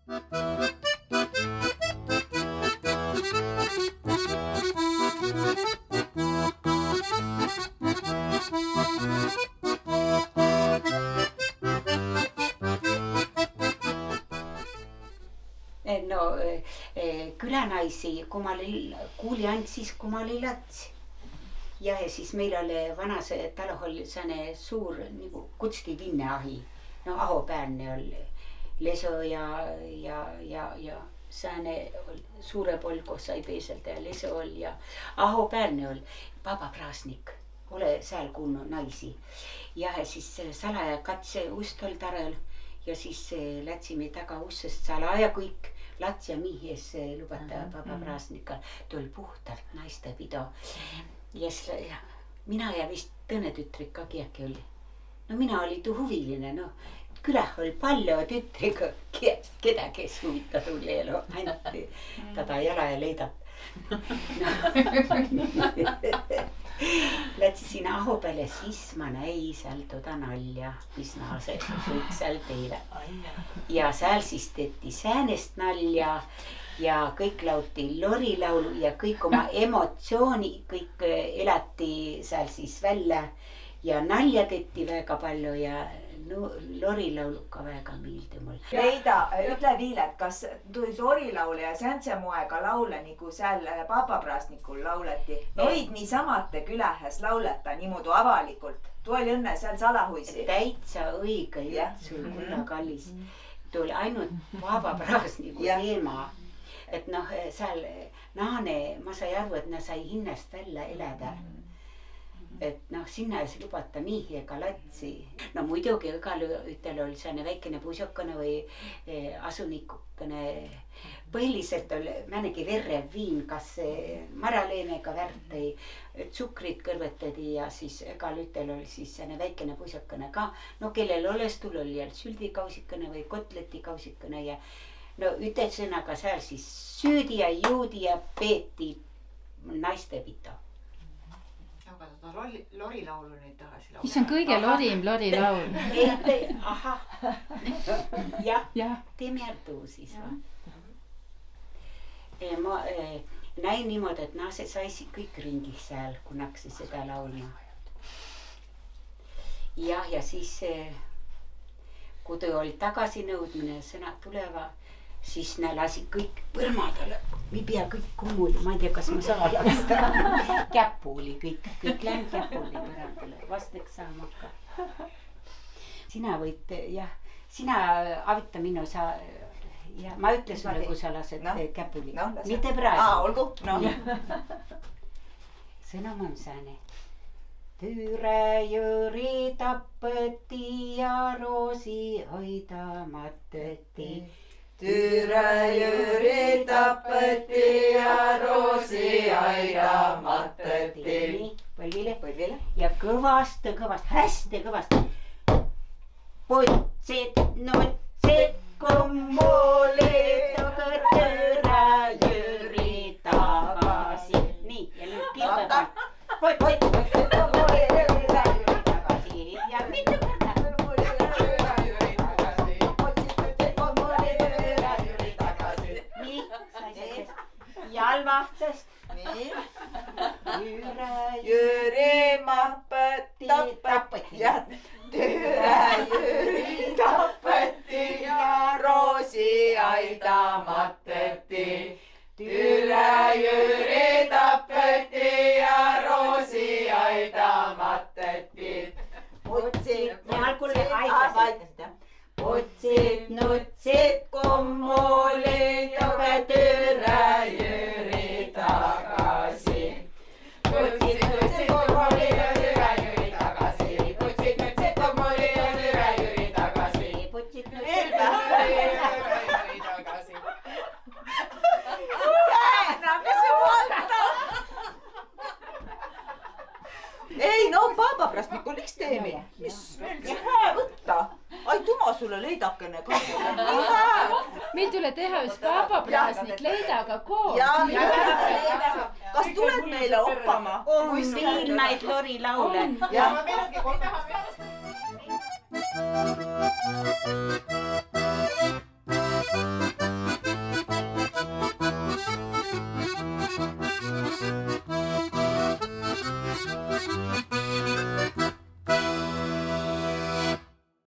No külanaisi, kui ma kuuli ainult siis, kui ma oli lats. Ja siis meil oli vanas taloh oli seine suur nagu kutstivinneahi. No ahopäärne oli leso ja seine suure polko sai peeselda ja leso oli ja ahopäärne oli papapraasnik. Ole seal kuulnud naisi. Ja siis salaja katse ust oli tarel ja siis lätsime taga ussest salaja kõik lats ja miihes lubata papapraasnikal. Tuo oli puhtalt naiste pido. Ja mina ja vist tõnetütrik ka kiäki oli. No mina oli tuu huviline, no küläh oli palju tütriga, keda kes huvita tuli elu, ainult tada jala ja leidat. Lätsi sinna aho peale, siis ma näi seal toda nalja, mis naased kõik seal teile. Ja seal siis tehti säänest nalja ja kõik lauti lorilaulu ja kõik oma emotsiooni, kõik elati seal siis välja ja nalja tehti väga palju ja lorilauluka väga meeldi mul. Leida, ütle viile, et kas tuli lorilaule ja säänse moega laule, nagu seal papapraasnikul lauleti? Noid niisamate külähes lauleta niimoodi avalikult. Tuo oli õnne seal salahuisi. Täitsa õige jutt sul, kulla kallis. Tuo oli ainult papapraasniku teema. Et noh, seal naane, ma sai arvu, et nad sai hinnast välja elada. Et noh, sinna ei lubata miihiega latsi. No muidugi igal ütel oli seine väikene puusokene või asunikukene. Põhiliselt oli määnegi verrev viin, kas maraleemega värtei, tsukrit kõrvetadi ja siis igal ütel oli siis seine väikene puusokene ka. No kellel oles, tul oli jälle süldikausikene või kotletikausikene ja no ütesõnaga seal siis süüdi ja juudi ja peeti naiste pito. Aga seda lorilaulu nüüd tagasi laulu. Mis on kõige lorim lorilaul? Ahah. Jah, teeme järgtuu siis. Ma näin niimoodi, et naased saisid kõik ringis seal, kui naksi seda laulma. Ja siis, kui tõ oli tagasi nõudmine sõnad tuleva, siis ne lasid kõik põrmadale. Mi pea kõik kummuli, ma ei tea, kas ma saan lasta. Käppu oli kõik länd käppu oli põrmadale. Vasteks saama ka. Sina võid, jah, sina avita minu sa... Ja ma ütlen sulle, kui sa lased käpuli. Mitte praegu. Olgu. Sõnam on sääne. Türe Jüri tapeti ja Roosi hoida mateti. Türe Jüri tapeti ja Roosi hoida mateti. Nii, põlvile. Ja kõvast, hästi kõvast. Putsid, nutsid, kummuolid, aga Türe Jüri tagasi. Nii, ja nüüd kirjutab. Putsid, kummuolid, Türe Jüri tagasi. Ja mitte korda. Nii, sai sellest. Jalvahtsest. Nii. Jüri tapeti. Türe Jüri tapeti ja Roosi aida mateti. Türe Jüri tapeti ja Roosi aida mateti. Putsid, nutsid, kummuolid, aga Türe Jüri tagasi. Putsid, nutsid, kummuolid, ja Türe Jüri tagasi. Putsid, nutsid, kummuolid, ja Türe Jüri tagasi. Putsid, nutsid, kummuolid, ja Türe Jüri tagasi. Ei, no papapraasnik on üks teemi. Mis hää võtta? Ai, tuma sulle leidakene ka. Meil tule teha just papapraasnik leidaga koos. Kas tuled meile oppama? On viinaid lorilaule. Ja ma meelegi, kui tahame.